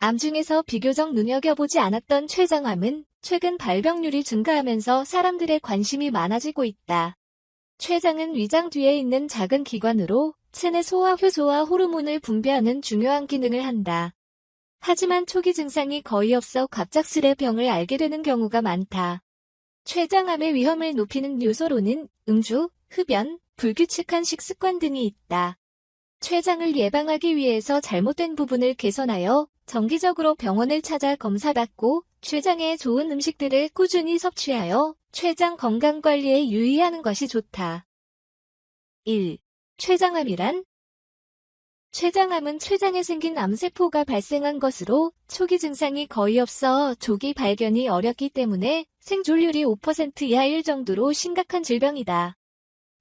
암 중에서 비교적 눈여겨보지 않았던 췌장암은 최근 발병률이 증가하면서 사람들의 관심이 많아지고 있다. 췌장은 위장 뒤에 있는 작은 기관으로 체내 소화 효소와 호르몬을 분비하는 중요한 기능을 한다. 하지만 초기 증상이 거의 없어 갑작스레 병을 앓게 되는 경우가 많다. 췌장암의 위험을 높이는 요소로는 음주, 흡연, 불규칙한 식습관 등이 있다. 췌장을 예방하기 위해서 잘못된 부분을 개선하여 정기적으로 병원을 찾아 검사받고 췌장에 좋은 음식들을 꾸준히 섭취하여 췌장 건강관리에 유의하는 것이 좋다. 1. 췌장암이란? 췌장암은 췌장에 생긴 암세포가 발생한 것으로 초기 증상이 거의 없어 조기 발견이 어렵기 때문에 생존율이 5% 이하일 정도로 심각한 질병이다.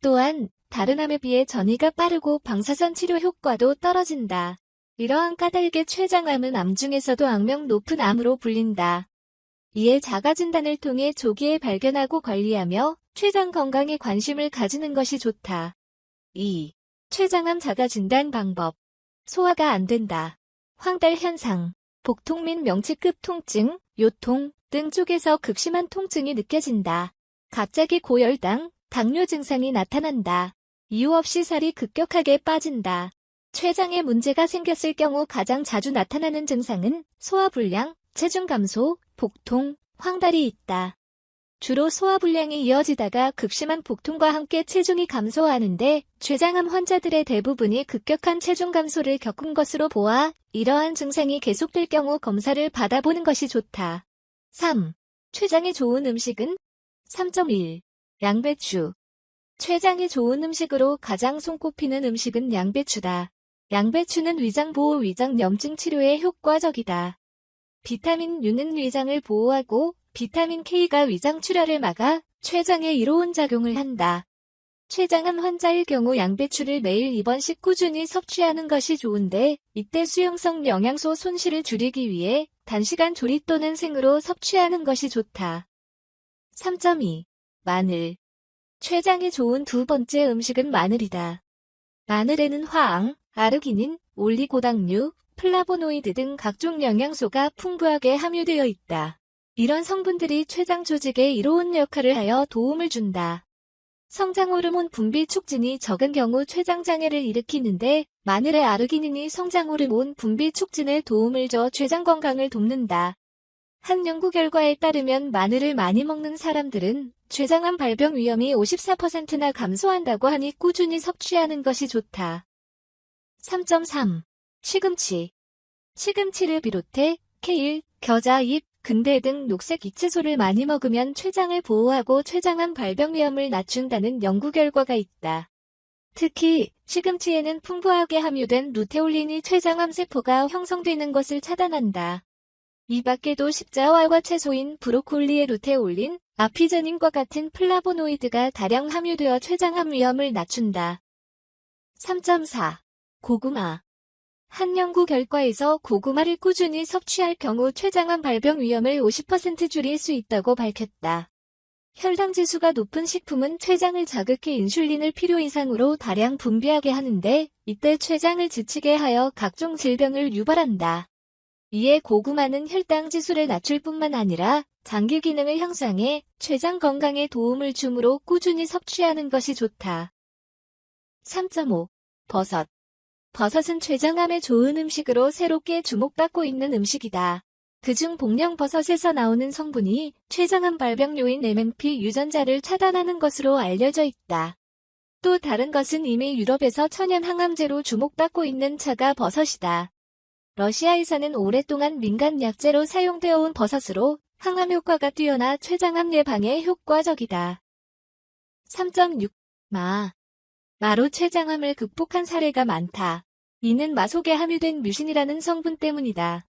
또한 다른 암에 비해 전이가 빠르고 방사선 치료 효과도 떨어진다. 이러한 까닭에 췌장암은 암 중에서도 악명 높은 암으로 불린다. 이에 자가진단을 통해 조기에 발견하고 관리하며 췌장 건강에 관심을 가지는 것이 좋다. 2. 췌장암 자가진단 방법. 소화가 안 된다. 황달 현상, 복통 및 명치급 통증, 요통 등 쪽에서 극심한 통증이 느껴진다. 갑자기 고혈당, 당뇨 증상이 나타난다. 이유 없이 살이 급격하게 빠진다. 췌장에 문제가 생겼을 경우 가장 자주 나타나는 증상은 소화불량, 체중 감소, 복통, 황달이 있다. 주로 소화불량이 이어지다가 극심한 복통과 함께 체중이 감소하는데 췌장암 환자들의 대부분이 급격한 체중 감소를 겪은 것으로 보아 이러한 증상이 계속될 경우 검사를 받아보는 것이 좋다. 3. 췌장에 좋은 음식은? 3.1. 양배추. 췌장에 좋은 음식으로 가장 손꼽히는 음식은 양배추다. 양배추는 위장보호 위장염증 치료에 효과적이다. 비타민 U는 위장을 보호하고 비타민 K가 위장 출혈을 막아 췌장에 이로운 작용을 한다. 췌장암 환자일 경우 양배추를 매일 2번씩 꾸준히 섭취하는 것이 좋은데 이때 수용성 영양소 손실을 줄이기 위해 단시간 조리 또는 생으로 섭취하는 것이 좋다. 3.2. 마늘. 췌장에 좋은 두 번째 음식은 마늘이다. 마늘에는 화앙, 아르기닌, 올리고당류, 플라보노이드 등 각종 영양소가 풍부하게 함유되어 있다. 이런 성분들이 췌장 조직에 이로운 역할을 하여 도움을 준다. 성장호르몬 분비 촉진이 적은 경우 췌장장애를 일으키는데 마늘의 아르기닌이 성장호르몬 분비 촉진에 도움을 줘 췌장 건강을 돕는다. 한 연구 결과에 따르면 마늘을 많이 먹는 사람들은 췌장암 발병 위험이 54%나 감소한다고 하니 꾸준히 섭취하는 것이 좋다. 3.3. 시금치. 시금치를 비롯해 케일, 겨자, 잎, 근대 등 녹색 잎채소를 많이 먹으면 췌장을 보호하고 췌장암 발병 위험을 낮춘다는 연구 결과가 있다. 특히 시금치에는 풍부하게 함유된 루테올린이 췌장암 세포가 형성되는 것을 차단한다. 이 밖에도 십자화과 채소인 브로콜리의 루테올린, 아피제닌과 같은 플라보노이드가 다량 함유되어 췌장암 위험을 낮춘다. 3.4. 고구마. 한 연구 결과에서 고구마를 꾸준히 섭취할 경우 췌장암 발병 위험을 50% 줄일 수 있다고 밝혔다. 혈당 지수가 높은 식품은 췌장을 자극해 인슐린을 필요 이상으로 다량 분비하게 하는데 이때 췌장을 지치게 하여 각종 질병을 유발한다. 이에 고구마는 혈당 지수를 낮출 뿐만 아니라 장기 기능을 향상해 췌장 건강에 도움을 주므로 꾸준히 섭취하는 것이 좋다. 3.5. 버섯. 버섯은 췌장암에 좋은 음식으로 새롭게 주목받고 있는 음식이다. 그중 복령버섯에서 나오는 성분이 췌장암 발병 요인 MMP 유전자를 차단하는 것으로 알려져 있다. 또 다른 것은 이미 유럽에서 천연 항암제로 주목받고 있는 차가버섯이다. 러시아에서는 오랫동안 민간 약재로 사용되어 온 버섯으로 항암 효과가 뛰어나 췌장암 예방에 효과적이다. 3.6. 마로 췌장암을 극복한 사례가 많다. 이는 마 속에 함유된 뮤신이라는 성분 때문이다.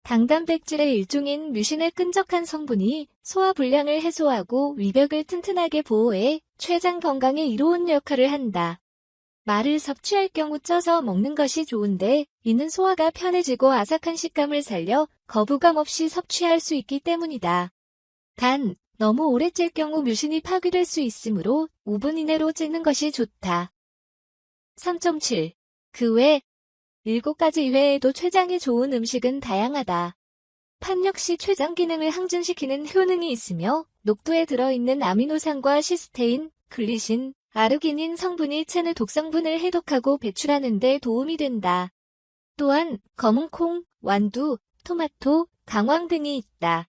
당단백질의 일종인 뮤신의 끈적한 성분이 소화불량을 해소하고 위벽을 튼튼하게 보호해 췌장 건강에 이로운 역할을 한다. 마를 섭취할 경우 쪄서 먹는 것이 좋은데 이는 소화가 편해지고 아삭한 식감을 살려 거부감 없이 섭취할 수 있기 때문이다. 단, 너무 오래 찔 경우 뮤신이 파괴될 수 있으므로 5분 이내로 찌는 것이 좋다. 3.7. 그 외 7가지 이외에도 췌장에 좋은 음식은 다양하다. 판 역시 췌장 기능을 항진시키는 효능이 있으며 녹두에 들어있는 아미노산과 시스테인, 글리신, 아르기닌 성분이 체내 독성분을 해독하고 배출하는 데 도움이 된다. 또한 검은콩, 완두, 토마토, 강황 등이 있다.